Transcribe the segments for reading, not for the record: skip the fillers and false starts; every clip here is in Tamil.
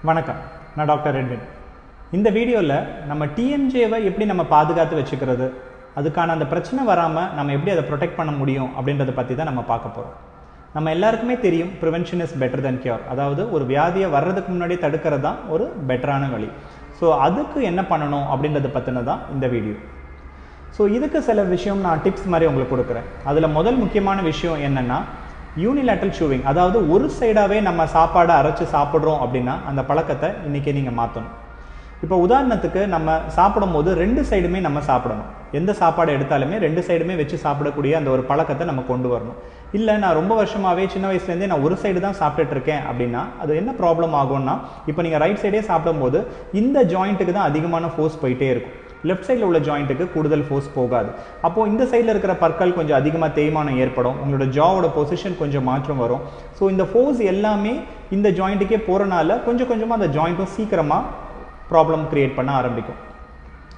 வணக்கம், நான் டாக்டர் எட்வின். இந்த வீடியோவில் நம்ம டிஎம்ஜேவை எப்படி நம்ம பாதுகாத்து வச்சுக்கிறது, அதுக்கான அந்த பிரச்சனை வராமல் நம்ம எப்படி அதை ப்ரொடெக்ட் பண்ண முடியும் அப்படின்றத பற்றி தான் நம்ம பார்க்க போகிறோம். நம்ம எல்லாருக்குமே தெரியும், prevention is better then cure. அதாவது ஒரு வியாதியை வர்றதுக்கு முன்னாடி தடுக்கிறது தான் ஒரு பெட்டரான வழி. ஸோ அதுக்கு என்ன பண்ணணும் அப்படின்றத பற்றின தான் இந்த வீடியோ. ஸோ இதுக்கு சில விஷயம் நான் டிப்ஸ் மாதிரி உங்களுக்கு கொடுக்குறேன். அதில் முதல் முக்கியமான விஷயம் என்னென்னா யூனிலேட்ரல் சூவிங். அதாவது ஒரு சைடாகவே நம்ம சாப்பாடை அரைச்சி சாப்பிட்றோம் அப்படின்னா அந்த பழக்கத்தை இன்றைக்கி நீங்கள் மாற்றணும். இப்போ உதாரணத்துக்கு நம்ம சாப்பிடும் போது ரெண்டு சைடுமே நம்ம சாப்பிடணும். எந்த சாப்பாடு எடுத்தாலுமே ரெண்டு சைடுமே வச்சு சாப்பிடக்கூடிய அந்த ஒரு பழக்கத்தை நம்ம கொண்டு வரணும். இல்லை நான் ரொம்ப வருஷமாகவே சின்ன வயசுலேருந்தே நான் ஒரு சைடு தான் சாப்பிட்டுட்டு இருக்கேன் அப்படின்னா அது என்ன ப்ராப்ளம் ஆகும்னா, இப்போ நீங்கள் ரைட் சைடே சாப்பிடும்போது இந்த ஜாயிண்ட்டுக்கு தான் அதிகமான ஃபோர்ஸ் போயிட்டே இருக்கும். லெஃப்ட் சைடில் உள்ள ஜாயிண்ட்டுக்கு கூடுதல் ஃபோர்ஸ் போகாது. அப்போது இந்த சைடில் இருக்கிற பற்கள் கொஞ்சம் அதிகமாக தேய்மானம் ஏற்படும். உங்களோட ஜாவோட பொசிஷன் கொஞ்சம் மாற்றம் வரும். ஸோ இந்த ஃபோர்ஸ் எல்லாமே இந்த ஜாயிண்ட்டுக்கே போகிறனால கொஞ்சம் கொஞ்சமாக அந்த ஜாயிண்ட்டும் சீக்கிரமாக ப்ராப்ளம் க்ரியேட் பண்ண ஆரம்பிக்கும்.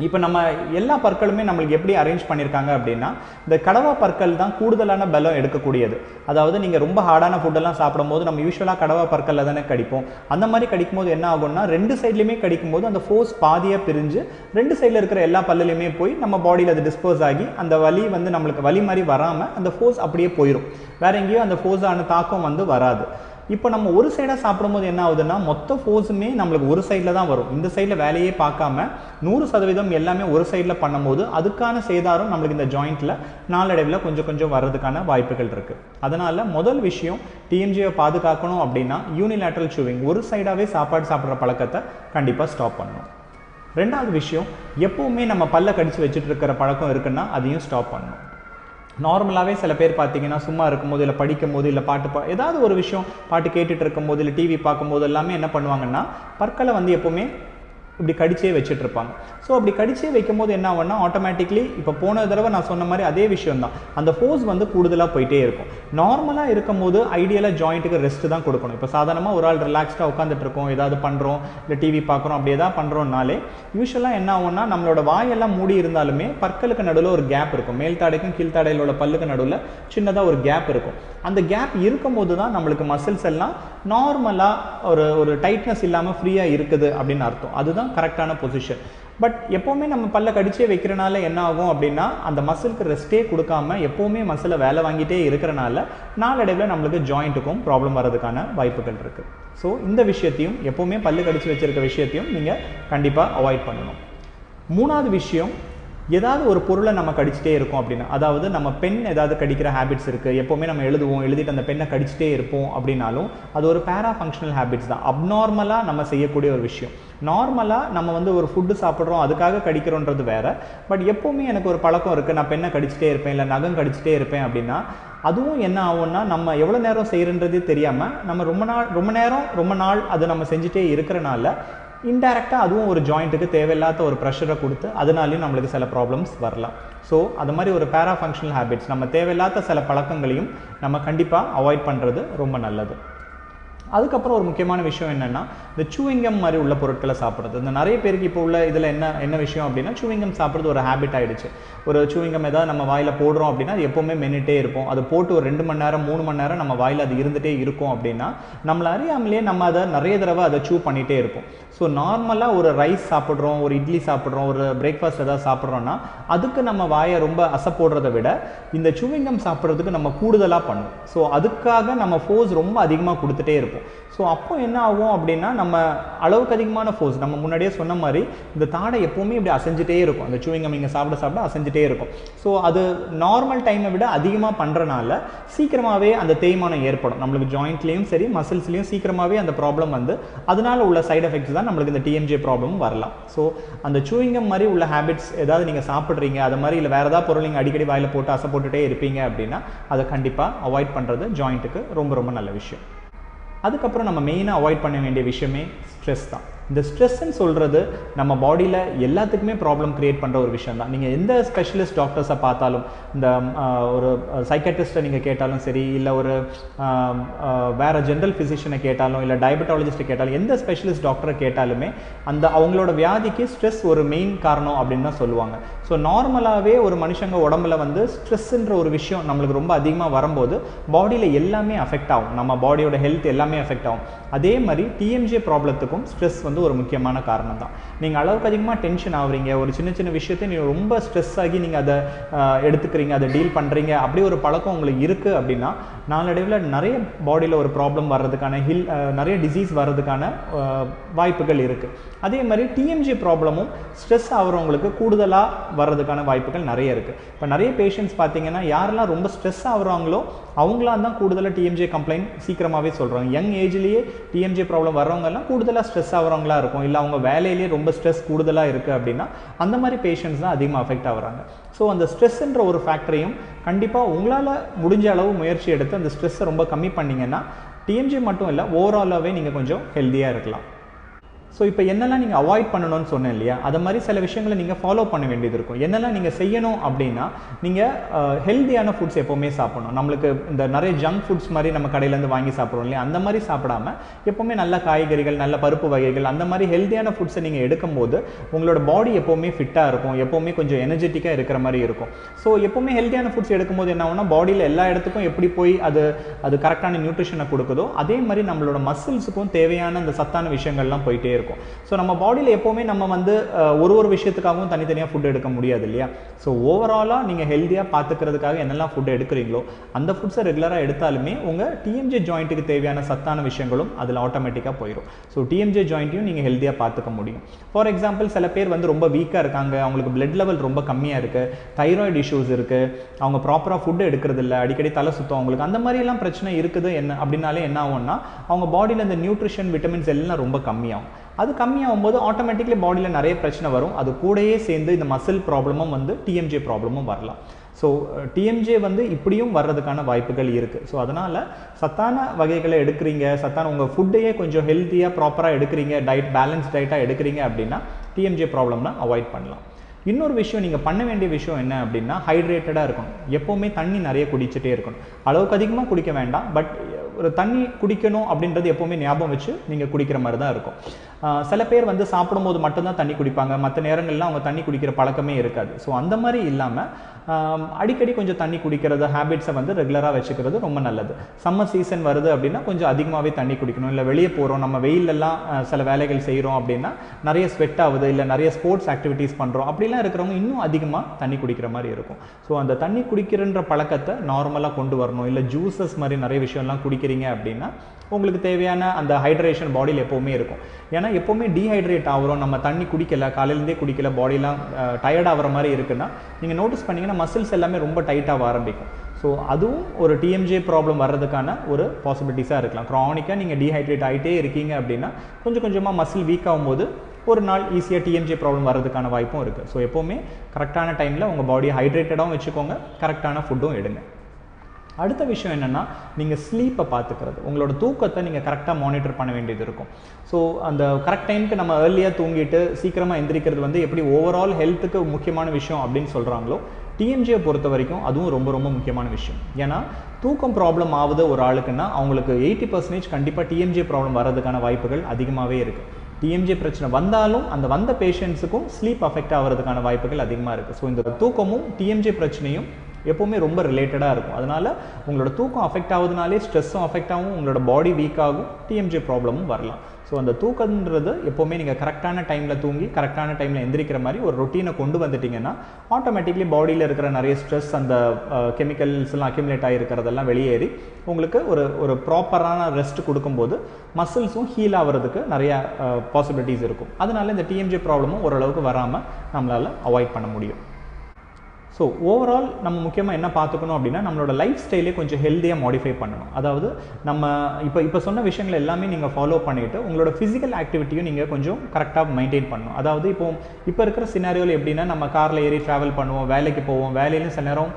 இப்போ நம்ம எல்லா பற்களுமே நம்மளுக்கு எப்படி அரேஞ்ச் பண்ணியிருக்காங்க அப்படின்னா, இந்த கடவா பற்கள் தான் கூடுதலான பலம் எடுக்கக்கூடியது. அதாவது நீங்கள் ரொம்ப ஹார்டான ஃபுட்டெல்லாம் சாப்பிடும்போது நம்ம யூஸ்வலாக கடவா பற்களில் தானே கடிப்போம். அந்த மாதிரி கடிக்கும்போது என்ன ஆகும்னா, ரெண்டு சைட்லையுமே கடிக்கும்போது அந்த ஃபோர்ஸ் பாதியாக பிரிஞ்சு ரெண்டு சைடில் இருக்கிற எல்லா பல்லுலையுமே போய் நம்ம பாடியில் அது டிஸ்போஸ் ஆகி அந்த வலி நம்மளுக்கு வலி மாதிரி வராமல் அந்த ஃபோர்ஸ் அப்படியே போயிடும். வேற எங்கேயோ அந்த ஃபோர்ஸான தாக்கம் வராது. இப்போ நம்ம ஒரு சைடாக சாப்பிடும்போது என்ன ஆகுதுன்னா, மொத்த ஃபோர்ஸுமே நம்மளுக்கு ஒரு சைடில் தான் வரும். இந்த சைடில் வேலையே பார்க்காம 100% எல்லாமே ஒரு சைடில் பண்ணும்போது அதுக்கான சேதாரம் நம்மளுக்கு இந்த ஜாயிண்ட்டில் நாளடைவில் கொஞ்சம் கொஞ்சம் வர்றதுக்கான வாய்ப்புகள் இருக்குது. அதனால் முதல் விஷயம், டிஎம்ஜியை பாதுகாக்கணும் அப்படின்னா யூனிலேட்ரல் சூவிங், ஒரு சைடாகவே சாப்பாடு சாப்பிட்ற பழக்கத்தை கண்டிப்பாக ஸ்டாப் பண்ணணும். ரெண்டாவது விஷயம், எப்போவுமே நம்ம பல்ல கடிச்சு வச்சுட்டு இருக்கிற பழக்கம் இருக்குன்னா அதையும் ஸ்டாப் பண்ணணும். நார்மலாகவே சில பேர் பார்த்தீங்கன்னா சும்மா இருக்கும்போது இல்லை படிக்கும் போது இல்லை ஏதாவது ஒரு விஷயம் பாட்டு கேட்டுட்டு இருக்கும்போது இல்லை டிவி பார்க்கும்போது எல்லாமே என்ன பண்ணுவாங்கன்னா, பற்களை எப்போவுமே இப்படி கடிச்சே வச்சுட்டு இருப்பாங்க. ஸோ அப்படி கடிச்சே வைக்கும் போது என்ன ஆகும்னா, ஆட்டோமேட்டிக்லி இப்போ போன தடவை நான் சொன்ன மாதிரி அதே விஷயம் தான், அந்த ஃபோர்ஸ் கூடுதலாக போயிட்டே இருக்கும். நார்மலாக இருக்கும் போது ஐடியலாக ஜாயிண்ட்டுக்கு ரெஸ்ட் தான் கொடுக்கணும். இப்போ சாதாரணமாக ஒரு ஆள் ரிலாக்ஸ்டாக உட்காந்துட்டு இருக்கோம், ஏதாவது பண்ணுறோம் இல்லை டிவி பார்க்குறோம், அப்படி ஏதாவது பண்ணுறோம்னாலே யூஸ்வலாக என்ன ஆகும்னா, நம்மளோட வாயெல்லாம் மூடி இருந்தாலுமே பற்களுக்கு நடுவில் ஒரு கேப் இருக்கும். மேல் தாடைக்கும் கீழ்த்தாடையில் உள்ள பல்லுக்கு நடுவில் சின்னதாக ஒரு கேப் இருக்கும். அந்த கேப் இருக்கும் போது தான் நம்மளுக்கு மசில்ஸ் எல்லாம் நார்மலாக ஒரு டைட்னஸ் இல்லாமல் ஃப்ரீயாக இருக்குது அப்படின்னு அர்த்தம். அதுதான் கரெக்டான பொசிஷன். பட் எப்போவுமே நம்ம பல்ல கடிச்சே வைக்கிறனால என்ன ஆகும் அப்படின்னா, அந்த மசிலுக்கு ரெஸ்ட்டே கொடுக்காம எப்போவுமே மசிலை வேலை வாங்கிட்டே இருக்கிறனால நாளடைவில் நம்மளுக்கு ஜாயிண்ட்டுக்கும் ப்ராப்ளம் வர்றதுக்கான வாய்ப்புகள் இருக்குது. ஸோ இந்த விஷயத்தையும், எப்போவுமே பல்லு கடிச்சு வச்சிருக்க விஷயத்தையும் நீங்கள் கண்டிப்பாக அவாய்ட் பண்ணணும். மூணாவது விஷயம், ஏதாவது ஒரு பொருளை நம்ம கடிச்சிட்டே இருக்கோம் அப்படின்னா, அதாவது நம்ம பென் ஏதாவது கடிக்கிற ஹேபிட்ஸ் இருக்குது, எப்போவுமே நம்ம எழுதிட்டு அந்த பெண்ணை கடிச்சிட்டே இருப்போம் அப்படின்னாலும் அது ஒரு பேரா ஃபங்க்ஷனல் ஹேபிட்ஸ் தான். அப்நார்மலாக நம்ம செய்யக்கூடிய ஒரு விஷயம். நார்மலாக நம்ம ஒரு ஃபுட்டு சாப்பிட்றோம் அதுக்காக கடிக்கிறோன்றது வேறு. பட் எப்போவுமே எனக்கு ஒரு பழக்கம் இருக்குது, நான் பெண்ணை கடிச்சிட்டே இருப்பேன் இல்லை நகம் கடிச்சிட்டே இருப்பேன் அப்படின்னா அதுவும் என்ன ஆகும்னா, நம்ம எவ்வளோ நேரம் செய்கிறன்றதே தெரியாமல் நம்ம ரொம்ப நாள் அது நம்ம செஞ்சுட்டே இருக்கிறனால இன்டைரக்டாக அதுவும் ஒரு ஜாயிண்ட்டுக்கு தேவையில்லாத ஒரு ப்ரெஷரை கொடுத்து அதனாலையும் நம்மளுக்கு சில ப்ராப்ளம்ஸ் வரலாம். ஸோ அது மாதிரி ஒரு பேரா ஃபங்க்ஷனல் ஹேபிட்ஸ், நம்ம தேவையில்லாத சில பழக்கங்களையும் நம்ம கண்டிப்பாக அவாய்ட் பண்ணுறது ரொம்ப நல்லது. அதுக்கப்புறம் ஒரு முக்கியமான விஷயம் என்னென்னா, இந்த சூவிங்கம் மாதிரி உள்ள பொருட்களை சாப்பிட்றது. இந்த நிறைய பேருக்கு இப்போ உள்ள இதில் என்ன விஷயம் அப்படின்னா, சூவிங்கம் சாப்பிட்றது ஒரு ஹேபிட் ஆகிடுச்சு. ஒரு சூவிங்கம் ஏதாவது நம்ம வாயில் போடுறோம் அப்படின்னா அது எப்போவுமே மென்னுட்டே இருப்போம். அது போட்டு ஒரு 2 மணி நேரம் 3 மணி நேரம் நம்ம வாயில் அது இருந்துகிட்டே இருக்கும் அப்படின்னா நம்மளை அறியாமலே நம்ம அதை நிறைய தடவை அதை சூ பண்ணிகிட்டே இருப்போம். ஸோ நார்மலாக ஒரு ரைஸ் சாப்பிட்றோம், ஒரு இட்லி சாப்பிட்றோம், ஒரு பிரேக்ஃபாஸ்ட் ஏதாவது சாப்பிட்றோன்னா அதுக்கு நம்ம வாயை ரொம்ப அசைப்போடுறதை விட இந்த சூவிங்கம் சாப்பிட்றதுக்கு நம்ம கூடுதலாக பண்ணுவோம். ஸோ அதுக்காக நம்ம ஃபோர்ஸ் ரொம்ப அதிகமாக கொடுத்துட்டே இருப்போம். ஸோ அப்போ என்ன ஆகும் அப்படின்னா, நம்ம அளவுக்கு அதிகமான ஃபோர்ஸ், நம்ம முன்னாடியே சொன்ன மாதிரி இந்த தாடை எப்போவுமே இப்படி அசைஞ்சிட்டே இருக்கும். அந்த சூவிங்கம் நீங்கள் சாப்பிட அசைஞ்சிட்டே இருக்கும். ஸோ அது நார்மல் டைமை விட அதிகமாக பண்ணுறனால சீக்கிரமாகவே அந்த தேய்மானம் ஏற்படும். நம்மளுக்கு ஜாயிண்ட்லேயும் சரி மசில்ஸ்லேயும் சீக்கிரமாகவே அந்த ப்ராப்ளம் அதனால உள்ள சைட் எஃபெக்ட்ஸ் தான் நம்மளுக்கு இந்த டிஎம்ஜே ப்ராப்ளம் வரலாம். ஸோ அந்த சூவிங்கம் மாதிரி உள்ள ஹேபிட்ஸ் ஏதாவது நீங்கள் சாப்பிட்றீங்க அது மாதிரி, இல்லை வேறு ஏதாவது பொருள் நீங்கள் அடிக்கடி வாயில் போட்டு அசை போட்டுகிட்டே இருப்பீங்க அப்படின்னா அதை கண்டிப்பாக அவாய்ட் பண்ணுறது ஜாயிண்ட்டுக்கு ரொம்ப ரொம்ப நல்ல விஷயம். அதுக்கப்புறம் நம்ம மெயினாக அவாய்ட் பண்ண வேண்டிய விஷயமே ஸ்ட்ரெஸ் தான். இந்த ஸ்ட்ரெஸ்ன்னு சொல்கிறது நம்ம பாடியில் எல்லாத்துக்குமே ப்ராப்ளம் க்ரியேட் பண்ணுற ஒரு விஷயம் தான். நீங்கள் எந்த ஸ்பெஷலிஸ்ட் டாக்டர்ஸை பார்த்தாலும், இந்த ஒரு சைக்காட்ரிஸ்ட்டை நீங்கள் கேட்டாலும் சரி, இல்லை ஒரு வேறு ஜென்ரல் ஃபிசிஷியனை கேட்டாலும், இல்லை டயபெட்டாலஜிஸ்ட்டை கேட்டாலும், எந்த ஸ்பெஷலிஸ்ட் டாக்டரை கேட்டாலுமே அவங்களோட வியாதிக்கு ஸ்ட்ரெஸ் ஒரு மெயின் காரணம் அப்படின்னு தான் சொல்லுவாங்க. ஸோ நார்மலாகவே ஒரு மனுஷங்க உடம்புல வந்து ஸ்ட்ரெஸ்ஸுன்ற ஒரு விஷயம் நம்மளுக்கு ரொம்ப அதிகமாக வரும்போது பாடியில் எல்லாமே அஃபெக்ட் ஆகும், நம்ம பாடியோட ஹெல்த் எல்லாமே அஃபெக்ட் ஆகும். அதே மாதிரி டிஎம்ஜே ப்ராப்ளத்துக்கும் ஸ்ட்ரெஸ் வந்து ஒரு முக்கியமான காரணம் தான். நீங்கள் அளவுக்கு அதிகமாக டென்ஷன் ஆகுறீங்க, ஒரு சின்ன சின்ன விஷயத்தை நீங்கள் ரொம்ப ஸ்ட்ரெஸ் ஆகி நீங்கள் அதை எடுத்துக்கிறீங்க, அதை டீல் பண்ணுறீங்க, அப்படி ஒரு பழக்கம் உங்களுக்கு இருக்குது அப்படின்னா நாளடைவில் நிறைய பாடியில் ஒரு ப்ராப்ளம் வர்றதுக்கான நிறைய டிசீஸ் வர்றதுக்கான வாய்ப்புகள் இருக்குது. அதே மாதிரி டிஎம்ஜே ப்ராப்ளமும் ஸ்ட்ரெஸ் ஆகிறவங்களுக்கு கூடுதலாக வர்றதுக்கான வாய்ப்புகள் நிறைய இருக்குது. இப்போ நிறைய பேஷண்ட்ஸ் பார்த்தீங்கன்னா யாரெல்லாம் ரொம்ப ஸ்ட்ரெஸ் ஆகுறாங்களோ அவங்களாம் தான் கூடுதலாக டிஎம்ஜே கம்ப்ளைண்ட் சீக்கிரமாகவே சொல்கிறாங்க. யங் ஏஜ்லேயே டிஎம்ஜே ப்ராப்ளம் வர்றவங்கெல்லாம் கூடுதலாக ஸ்ட்ரெஸ் ஆகிறவங்களா இருக்கும், இல்லை அவங்க வேலையிலேயே ரொம்ப ஸ்ட்ரெஸ் கூடுதலாக இருக்குது அப்படின்னா அந்த மாதிரி பேஷண்ட்ஸ் தான் அதிகமாக அஃபெக்ட் ஆகுறாங்க. ஸோ அந்த ஸ்ட்ரெஸ்ன்ற ஒரு ஃபேக்டரையும் கண்டிப்பாக உங்களால் முடிஞ்ச அளவு முயற்சி எடுத்து அந்த ஸ்ட்ரெஸ்ஸை ரொம்ப கம்மி பண்ணிங்கன்னா டிஎம்ஜே மட்டும் இல்லை, ஓவராலாகவே நீங்கள் கொஞ்சம் ஹெல்த்தியாக இருக்கலாம். ஸோ இப்போ என்னெல்லாம் நீங்கள் அவாய்ட் பண்ணணும்னு சொன்னேன் இல்லையா, அது மாதிரி சில விஷயங்களை நீங்கள் ஃபாலோ பண்ண வேண்டியது இருக்கும். என்னெல்லாம் நீங்கள் செய்யணும் அப்படின்னா, நீங்கள் ஹெல்த்தியான ஃபுட்ஸ் எப்போவுமே சாப்பிடணும். நம்மளுக்கு இந்த நிறைய ஜங்க் ஃபுட்ஸ் மாதிரி நம்ம கடையிலேருந்து வாங்கி சாப்பிட்றோம் இல்லையா, அந்த மாதிரி சாப்பிடாம எப்போவுமே நல்ல காய்கறிகள், நல்ல பருப்பு வகைகள், அந்த மாதிரி ஹெல்த்தியான ஃபுட்ஸை நீங்கள் எடுக்கும்போது உங்களோட பாடி எப்போவுமே ஃபிட்டாக இருக்கும், எப்போவுமே கொஞ்சம் எனர்ஜெட்டிக்காக இருக்கிற மாதிரி இருக்கும். ஸோ எப்போவுமே ஹெல்த்தியான ஃபுட்ஸ் எடுக்கும்போது என்ன ஆகும்னா, பாடியில் எல்லா இடத்துக்கும் எப்படி போய் அது கரெக்டான நியூட்ரிஷனை கொடுக்குதோ அதே மாதிரி நம்மளோட மசில்ஸுக்கும் தேவையான அந்த சத்தான விஷயங்கள்லாம் போயிட்டே இருக்கும். ஸோ நம்ம பாடியில் எப்போவுமே நம்ம வந்து ஒரு விஷயத்துக்காகவும் தனித்தனியாக ஃபுட் எடுக்க முடியாது இல்லையா. ஸோ ஓவராலாக நீங்கள் ஹெல்த்தியாக பார்த்துக்கிறதுக்காக என்னெல்லாம் ஃபுட் எடுக்கிறீங்களோ அந்த ஃபுட்ஸை ரெகுலராக எடுத்தாலுமே உங்கள் டிஎம்ஜே ஜாயிண்ட்டுக்கு தேவையான சத்தான விஷயங்களும் அதில் ஆட்டோமேட்டிக்காக போயிடும். ஸோ டிஎம்ஜே ஜாயிண்ட்டையும் நீங்கள் ஹெல்த்தியாக பார்த்துக்க முடியும். ஃபார் எக்ஸாம்பிள், சில பேர் வந்து ரொம்ப வீக்காக இருக்காங்க, அவங்களுக்கு பிளட் லெவல் ரொம்ப கம்மியாக இருக்குது, தைராய்டு இஷ்யூஸ் இருக்குது, அவங்க ப்ராப்பராக ஃபுட் எடுக்கிறது இல்லை, அடிக்கடி தலை சுத்தம் அவங்களுக்கு, அந்த மாதிரிலாம் பிரச்சனை இருக்குது என்ன அப்படின்னாலே என்ன ஆகும்னா அவங்க பாடியில் இந்த நியூட்ரிஷன், விட்டமின்ஸ் எல்லாம் ரொம்ப கம்மியாகும். அது கம்மியாகும் போது ஆட்டோமேட்டிக்லி பாடியில் நிறைய பிரச்சனை வரும். அது கூடயே சேர்ந்து இந்த மசில் ப்ராப்ளமும் வந்து டிஎம்ஜே ப்ராப்ளமும் வரலாம். ஸோ டிஎம்ஜே வந்து இப்படியும் வர்றதுக்கான வாய்ப்புகள் இருக்குது. ஸோ அதனால் சத்தான வகைகளை எடுக்கிறீங்க, சத்தான உங்கள் ஃபுட்டையே கொஞ்சம் ஹெல்த்தியாக ப்ராப்பராக எடுக்கிறீங்க, பேலன்ஸ் டயட்டாக எடுக்கிறீங்க அப்படின்னா டிஎம்ஜே ப்ராப்ளம்னா அவாய்ட் பண்ணலாம். இன்னொரு விஷயம் நீங்கள் பண்ண வேண்டிய விஷயம் என்ன அப்படின்னா, ஹைட்ரேட்டடாக இருக்கணும். எப்போவுமே தண்ணி நிறைய குடிச்சிட்டே இருக்கணும். அளவுக்கு அதிகமாக குடிக்க வேண்டாம், பட் ஒரு தண்ணி குடிக்கணும் அப்படின்றது எப்போவுமே ஞாபகம் வச்சு நீங்கள் குடிக்கிற மாதிரி தான் இருக்கும். சில பேர் வந்து சாப்பிடும்போது மட்டும்தான் தண்ணி குடிப்பாங்க, மற்ற நேரங்கள்லாம் அவங்க தண்ணி குடிக்கிற பழக்கமே இருக்காது. ஸோ அந்த மாதிரி இல்லாமல் அடிக்கடி கொஞ்சம் தண்ணி குடிக்கிறது ஹேபிட்ஸை வந்து ரெகுலராக வச்சுக்கிறது ரொம்ப நல்லது. சம்மர் சீசன் வருது அப்படின்னா கொஞ்சம் அதிகமாகவே தண்ணி குடிக்கணும். இல்லை வெளியே போகிறோம், நம்ம வெயிலெல்லாம் சில வேலைகள் செய்கிறோம் அப்படின்னா நிறைய ஸ்வெட் ஆகுது, இல்லை நிறைய ஸ்போர்ட்ஸ் ஆக்டிவிட்டீஸ் பண்ணுறோம், அப்படிலாம் இருக்கிறவங்க இன்னும் அதிகமாக தண்ணி குடிக்கிற மாதிரி இருக்கும். ஸோ அந்த தண்ணி குடிக்கிறன்ற பழக்கத்தை நார்மலாக கொண்டு வரணும். இல்லை ஜூஸஸ் மாதிரி நிறைய விஷயம்லாம் குடிக்கிறீங்க அப்படின்னா உங்களுக்கு தேவையான அந்த ஹைட்ரேஷன் பாடியில் எப்போவுமே இருக்கும். ஏன்னா எப்போவுமே டீஹைட்ரேட் ஆகிறோம், நம்ம தண்ணி குடிக்கல, காலையிலேருந்தே குடிக்கல, பாடியெலாம் டயர்ட் ஆகிற மாதிரி இருக்குன்னா நீங்கள் நோட்டீஸ் பண்ணிங்கன்னா மசில்ஸ் எல்லாமே ரொம்ப டைட்டாக ஆரம்பிக்கும். ஸோ அதுவும் ஒரு டிஎம்ஜே ப்ராப்ளம் வர்றதுக்கான ஒரு பாசிபிலிட்டிஸாக இருக்கலாம். க்ரானிக்காக நீங்கள் டீஹைட்ரேட் ஆகிட்டே இருக்கீங்க அப்படின்னா கொஞ்சம் கொஞ்சமாக மசில் வீக் ஆகும்போது ஒரு நாள் ஈஸியாக டிஎம்ஜே ப்ராப்ளம் வர்றதுக்கான வாய்ப்பும் இருக்குது. ஸோ எப்போவுமே கரெக்டான டைமில் உங்கள் பாடியை ஹைட்ரேட்டடாகவும் வச்சுக்கோங்க, கரெக்டான ஃபுட்டும் எடுங்க. அடுத்த விஷயம் என்னென்னா, நீங்கள் ஸ்லீப்பை பார்த்துக்கிறது, உங்களோட தூக்கத்தை நீங்கள் கரெக்டாக மானிட்டர் பண்ண வேண்டியது இருக்கும். ஸோ அந்த கரெக்ட் டைமுக்கு நம்ம ஏர்லியாக தூங்கிட்டு சீக்கிரமாக எந்திரிக்கிறது வந்து எப்படி ஓவரால் ஹெல்த்துக்கு முக்கியமான விஷயம் அப்படின்னு சொல்கிறாங்களோ, டிஎம்ஜியை பொறுத்த வரைக்கும் அதுவும் ரொம்ப ரொம்ப முக்கியமான விஷயம். ஏன்னா தூக்கம் ப்ராப்ளம் ஆகுது ஒரு ஆளுக்குன்னா அவங்களுக்கு 80% கண்டிப்பாக டிஎம்ஜே ப்ராப்ளம் வர்றதுக்கான வாய்ப்புகள் அதிகமாகவே இருக்குது. டிஎம்ஜே பிரச்சனை வந்தாலும் அந்த வந்த பேஷண்ட்ஸுக்கும் ஸ்லீப் அஃபெக்ட் ஆகிறதுக்கான வாய்ப்புகள் அதிகமாக இருக்குது. ஸோ இந்த தூக்கமும் டிஎம்ஜே பிரச்சனையும் எப்போவுமே ரொம்ப ரிலேட்டடாக இருக்கும். அதனால் உங்களோட தூக்கம் அஃபெக்ட் ஆகுதுனாலே ஸ்ட்ரெஸ்ஸும் அஃபெக்ட் ஆகும், உங்களோட பாடி வீக் ஆகும், டிஎம்ஜே ப்ராப்ளமும் வரலாம். ஸோ அந்த தூக்கம்ன்றது எப்போவுமே நீங்கள் கரெக்டான டைமில் தூங்கி கரெக்டான டைமில் எந்திரிக்கிற மாதிரி ஒரு ரொட்டீனை கொண்டு வந்துட்டிங்கன்னா ஆட்டோமேட்டிக்லி பாடியில் இருக்கிற நிறைய ஸ்ட்ரெஸ், அந்த கெமிக்கல்ஸ்லாம் அக்யூமுலேட் ஆகிருக்கிறதெல்லாம் வெளியேறி உங்களுக்கு ஒரு ப்ராப்பரான ரெஸ்ட் கொடுக்கும்போது மசில்ஸும் ஹீல் ஆகிறதுக்கு நிறையா பாசிபிலிட்டிஸ் இருக்கும். அதனால இந்த டிஎம்ஜே ப்ராப்ளமும் ஓரளவுக்கு வராமல் நம்மளால் அவாய்ட் பண்ண முடியும். ஸோ ஓவரால் நம்ம முக்கியமாக என்ன பார்த்துக்கணும் அப்படின்னா நம்மளோட லைஃப் ஸ்டைலே கொஞ்சம் ஹெல்த்தியாக மாடிஃபை பண்ணணும். அதாவது நம்ம இப்போ சொன்ன விஷயங்கள் எல்லாமே நீங்கள் ஃபாலோ பண்ணிவிட்டு உங்களோட ஃபிசிக்கல் ஆக்டிவிட்டியும் நீங்கள் கொஞ்சம் கரெக்டாக மெயின்டைன் பண்ணணும். அதாவது இப்போ இருக்கிற சினாரியோவில் எப்படின்னா நம்ம காரில் ஏறி ட்ராவல் பண்ணுவோம், வேலைக்கு போவோம், வேலையிலும் சில நேரம்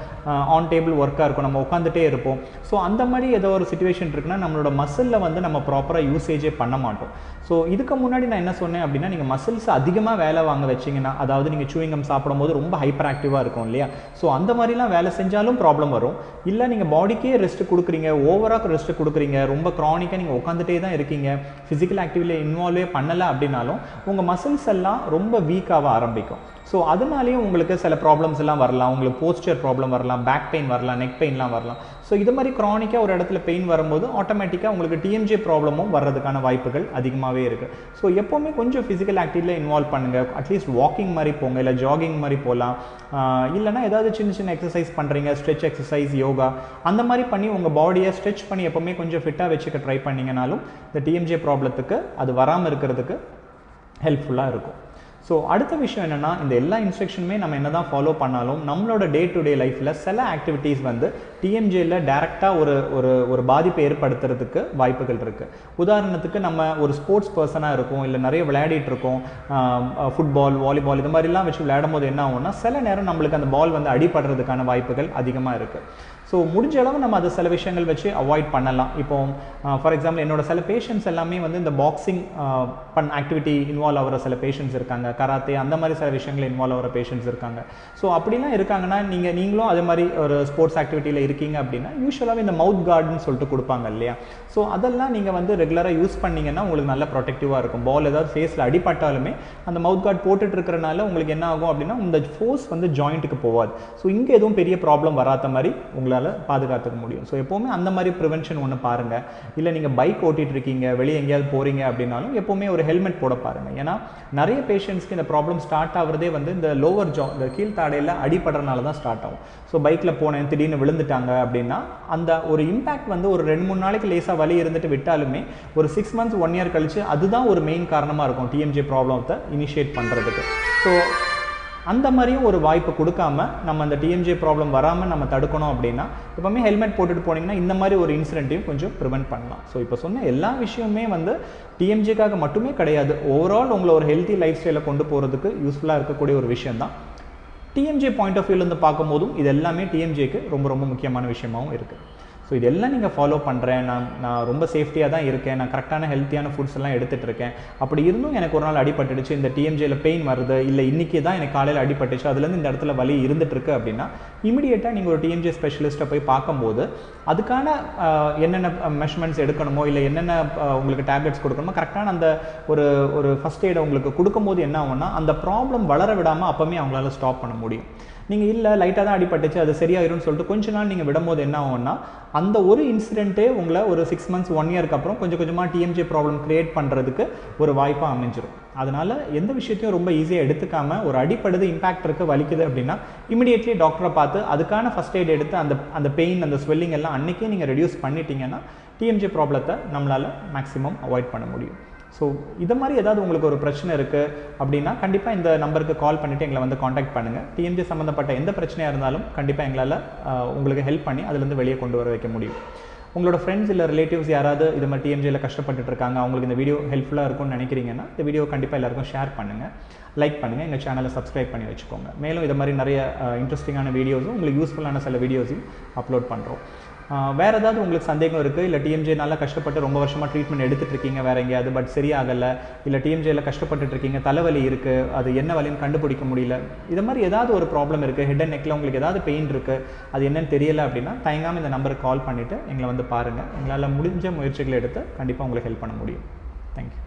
ஆன் டேபிள் ஒர்க்காக இருக்கும், நம்ம உட்காந்துட்டே இருப்போம். ஸோ அந்த மாதிரி ஏதோ ஒரு சுச்சுவேஷன் இருக்குன்னா நம்மளோட மசிலில் வந்து நம்ம ப்ராப்பராக யூசேஜே பண்ண மாட்டோம். ஸோ இதுக்கு முன்னாடி நான் என்ன சொன்னேன் அப்படின்னா நீங்கள் மசில்ஸ் அதிகமாக வேலை வாங்க வச்சிங்கன்னா, அதாவது நீங்கள் சூயிங்கம் சாப்பிடும்போது ரொம்ப ஹைப்பர் ஆக்டிவாக இருக்கும் இல்லையா, ஸோ அந்த மாதிரிலாம் வேலை செஞ்சாலும் ப்ராப்ளம் வரும். இல்லை நீங்கள் பாடிக்கே ரெஸ்ட் கொடுக்குறீங்க, ஓவராக ரெஸ்ட் கொடுக்குறீங்க, ரொம்ப க்ரானிக்காக நீங்கள் உட்காந்துட்டே தான் இருக்கீங்க, ஃபிசிக்கல் ஆக்டிவிட்டியில் இன்வால்வே பண்ணலை அப்படின்னாலும் உங்கள் மசில்ஸ் எல்லாம் ரொம்ப வீக்காக ஆரம்பிக்கும். ஸோ அதனாலேயும் உங்களுக்கு சில ப்ராப்ளம்ஸ் எல்லாம் வரலாம், உங்களுக்கு போஸ்டர் ப்ராப்ளம் வரலாம், பேக் பெயின் வரலாம், நெக் பெயின்லாம் வரலாம். ஸோ இது மாதிரி க்ரானிக்காக ஒரு இடத்துல பெயின் வரும்போது ஆட்டோமேட்டிக்காக உங்களுக்கு டிஎம்ஜே ப்ராப்ளமும் வர்றதுக்கான வாய்ப்புகள் அதிகமாகவே இருக்குது. ஸோ எப்போவுமே கொஞ்சம் ஃபிசிக்கல் ஆக்டிவிட்டியில் இன்வால்வ் பண்ணுங்கள். அட்லீஸ்ட் வாக்கிங் மாதிரி போங்க, இல்லை ஜாகிங் மாதிரி போகலாம், இல்லைனா ஏதாவது சின்ன சின்ன எக்ஸசைஸ் பண்ணுறீங்க, ஸ்ட்ரெச் எக்ஸசைஸ், யோகா அந்த மாதிரி பண்ணி உங்கள் பாடியை ஸ்ட்ரெச் பண்ணி எப்போவுமே கொஞ்சம் ஃபிட்டாக வச்சுக்க ட்ரை பண்ணிங்கனாலும் இந்த டிஎம்ஜே ப்ராப்ளத்துக்கு அது வராமல் இருக்கிறதுக்கு ஹெல்ப்ஃபுல்லாக இருக்கும். ஸோ அடுத்த விஷயம் என்னென்னா, இந்த எல்லா இன்ஸ்ட்ரக்ஷனுமே நம்ம என்ன தான் ஃபாலோ பண்ணாலும் நம்மளோட டே டு டே லைஃப்பில் சில ஆக்டிவிட்டீஸ் வந்து டிஎம்ஜேயில் டேரெக்டாக ஒரு பாதிப்பை ஏற்படுத்துறதுக்கு வாய்ப்புகள் இருக்குது. உதாரணத்துக்கு நம்ம ஒரு ஸ்போர்ட்ஸ் பர்சனாக இருக்கும், இல்லை நிறைய விளையாடிட்டு இருக்கோம், ஃபுட்பால், வாலிபால் இது மாதிரிலாம் வச்சு விளையாடும் போது என்ன ஆகும்னா சில நேரம் நம்மளுக்கு அந்த பால் வந்து அடிபடுறதுக்கான வாய்ப்புகள் அதிகமாக இருக்குது. ஸோ முடிஞ்ச அளவு நம்ம அதை சில விஷயங்கள் வச்சு அவாய்ட் பண்ணலாம். இப்போ ஃபார் எக்ஸாம்பிள் என்னோட சில பேஷண்ட்ஸ் எல்லாமே வந்து இந்த பாக்ஸிங் ஆக்டிவிட்டி இன்வால்வ் ஆகிற சில பேஷண்ட்ஸ் இருக்காங்க, கராத்தே அந்த மாதிரி சில விஷயங்கள் இன்வால்வ் ஆகிற பேஷண்ட்ஸ் இருக்காங்க. ஸோ அப்படிலாம் இருக்காங்கன்னா நீங்களும் அதே மாதிரி ஒரு ஸ்போர்ட்ஸ் ஆக்டிவிட்டியில் இருக்கீங்க அப்படின்னா யூஸ்வலாகவே இந்த மவுத் கார்டுன்னு சொல்லிட்டு கொடுப்பாங்க இல்லையா, ஸோ அதெல்லாம் நீங்கள் வந்து ரெகுலராக யூஸ் பண்ணிங்கன்னா உங்களுக்கு நல்ல ப்ரொடெக்டிவாக இருக்கும். பால் ஏதாவது ஃபேஸில் அடிபட்டாலுமே அந்த மவுத் கார்டு போட்டுட்டு இருக்கிறனால உங்களுக்கு என்ன ஆகும் அப்படின்னா இந்த ஃபோர்ஸ் வந்து ஜாயிண்ட்டுக்கு போகாது. ஸோ இங்கே எதுவும் பெரிய ப்ராப்ளம் வராத மாதிரி உங்களால் பாதுகாத்துக்க முடியும். ஸோ எப்போவுமே அந்த மாதிரி ப்ரிவென்ஷன் ஒன்று பாருங்கள். இல்லை நீங்கள் பைக் ஓட்டிகிட்டு இருக்கீங்க, வெளியே எங்கேயாவது போகிறீங்க அப்படின்னாலும் எப்போவுமே ஒரு ஹெல்மெட் போட பாருங்கள். ஏன்னா நிறைய பேஷண்ட்ஸ்க்கு இந்த ப்ராப்ளம் ஸ்டார்ட் ஆகிறதே வந்து இந்த லோவர் ஜா, இந்த கீழ்த்தாடையில் அடிபடுறதுனால தான் ஸ்டார்ட் ஆகும். ஸோ பைக்கில் போனேன் திடீர்னு விழுந்துட்டாங்க அப்படின்னா அந்த ஒரு இம்பேக்ட் வந்து ஒரு 2-3 நாளைக்கு லேசாக வலி இருந்துட்டு விட்டாலுமே ஒரு 6 months 1 year கழிச்சு அதுதான் ஒரு மெயின் காரணமாக இருக்கும் டிஎம்ஜே ப்ராப்ளத்தை இனிஷியேட் பண்ணுறதுக்கு. ஸோ அந்த மாதிரியும் ஒரு வாய்ப்பு கொடுக்காம நம்ம அந்த டிஎம்ஜே ப்ராப்ளம் வராமல் நம்ம தடுக்கணும் அப்படின்னா எப்போவுமே ஹெல்மெட் போட்டுட்டு போனீங்கன்னா இந்த மாதிரி ஒரு இன்சிடென்ட்டையும் கொஞ்சம் ப்ரிவென்ட் பண்ணலாம். ஸோ இப்போ சொன்ன எல்லா விஷயமே வந்து டிஎம்ஜேக்காக மட்டுமே கிடையாது, ஓவரால் உங்களை ஒரு ஹெல்த்தி லைஃப் ஸ்டைலை கொண்டு போகிறதுக்கு யூஸ்ஃபுல்லாக இருக்கக்கூடிய ஒரு விஷயம் தான். டிஎம்ஜே பாயிண்ட் ஆஃப் வியூலேருந்து பார்க்கும்போதும் இது எல்லாமே டிஎம்ஜேக்கு ரொம்ப ரொம்ப முக்கியமான விஷயமாகவும் இருக்குது. ஸோ இதெல்லாம் நீங்கள் ஃபாலோ பண்ணுறேன், நான் ரொம்ப சேஃப்டியாக தான் இருக்கேன், நான் கரெக்டான ஹெல்த்தியான ஃபுட்ஸ் எல்லாம் எடுத்துகிட்டு இருக்கேன், அப்படி இருந்தும் எனக்கு ஒரு நாள் அடிபட்டுடுச்சு, இந்த டிஎம்ஜேயில் பெயின் வருது, இல்லை இன்றைக்கி தான் எனக்கு காலையில் அடிபட்டுச்சு, அதுலேருந்து இந்த இடத்துல வலி இருந்துகிட்ருக்கு அப்படின்னா இமீடியட்டாக நீங்கள் ஒரு டிஎம்ஜே ஸ்பெஷலிஸ்ட்டை போய் பார்க்கும்போது அதுக்கான என்னென்ன மெஷர்மெண்ட்ஸ் எடுக்கணுமோ இல்லை என்னென்ன உங்களுக்கு டேப்லெட்ஸ் கொடுக்கணுமோ கரெக்டான அந்த ஒரு ஃபஸ்ட் எய்டை உங்களுக்கு கொடுக்கும்போது என்ன ஆகும்னா அந்த ப்ராப்ளம் வளர விடாமல் அப்போவுமே அவங்களால ஸ்டாப் பண்ண முடியும். நீங்கள் இல்லை லைட்டாக தான் அடிபட்டுச்சு அது சரியாயிரும்னு சொல்லிட்டு கொஞ்ச நாள் நீங்கள் விடும்போது என்ன ஆகும்னா அந்த ஒரு இன்சிடென்ட்டே உங்களை ஒரு 6 months 1 year அப்புறம் கொஞ்சம் கொஞ்சமாக டிஎம்ஜே ப்ராப்ளம் க்ரியேட் பண்ணுறதுக்கு ஒரு வாய்ப்பாக அமைஞ்சிடும். அதனால் எந்த விஷயத்தையும் ரொம்ப ஈஸியாக எடுத்துக்காமல் ஒரு அடிப்படுது, இம்பேக்ட் இருக்குது, வலிக்குது அப்படின்னா இமிடியேட்லி டாக்டரை பார்த்து அதுக்கான ஃபஸ்ட் எய்ட் எடுத்து அந்த பெயின் அந்த ஸ்வெல்லிங் எல்லாம் அன்றைக்கே நீங்கள் ரெடியூஸ் பண்ணிட்டீங்கன்னா டிஎம்ஜே ப்ராப்ளத்தை நம்மளால் மேக்ஸிமம் அவாய்ட் பண்ண முடியும். ஸோ இது மாதிரி ஏதாவது உங்களுக்கு ஒரு பிரச்சனை இருக்குது அப்படின்னா கண்டிப்பாக இந்த நம்பருக்கு கால் பண்ணிவிட்டு எங்களை வந்து காண்டாக்ட் பண்ணுங்கள். டிஎம்ஜே சம்மந்தப்பட்ட எந்த பிரச்சனையாக இருந்தாலும் கண்டிப்பாக எங்களால் உங்களுக்கு ஹெல்ப் பண்ணி அதுலேருந்து வெளியே கொண்டு வர வைக்க முடியும். உங்களோட ஃப்ரெண்ட்ஸ் இல்லை ரிலேட்டிவ்ஸ் யாராவது இது மாதிரி டிஎம்ஜேயில் கஷ்டப்பட்டுட்டு இருக்காங்க, அவங்களுக்கு இந்த வீடியோ ஹெல்ப்ஃபுல்லாக இருக்கும்னு நினைக்கிறீங்கன்னா இந்த வீடியோ கண்டிப்பாக எல்லாருக்கும் ஷேர் பண்ணுங்கள், லைக் பண்ணுங்கள், எங்கள் சேனலை சப்ஸ்கிரைப் பண்ணி வச்சுக்கோங்க. மேலும் இது மாதிரி நிறைய இன்ட்ரெஸ்டிங்கான வீடியோஸும் உங்களுக்கு யூஸ்ஃபுல்லான சில வீடியோஸையும் அப்லோட் பண்ணுறோம். வேறு ஏதாவது உங்களுக்கு சந்தேகம் இருக்குது, இல்லை டிஎம்ஜேனால கஷ்டப்பட்டு ரொம்ப வருஷமாக ட்ரீட்மெண்ட் எடுத்துகிட்டு இருக்கீங்க வேறு எங்கேயாவது பட் சரியாகலை, இல்லை டிஎம்ஜேயில் கஷ்டப்பட்டுட்டு இருக்கீங்க, தலைவலி இருக்குது, அது என்ன வலின்னு கண்டுபிடிக்க முடியல, இது மாதிரி ஏதாவது ஒரு ப்ராப்ளம் இருக்குது, ஹெட் அண்ட் நெக்கில் உங்களுக்கு ஏதாவது பெயின் இருக்குது, அது என்னன்னு தெரியலை அப்படின்னா தயங்காமல் இந்த நம்பருக்கு கால் பண்ணிவிட்டு எங்களை வந்து பாருங்கள். எங்களால் முடிஞ்ச முயற்சிகளை எடுத்து கண்டிப்பாக உங்களுக்கு ஹெல்ப் பண்ண முடியும். தேங்க்யூ.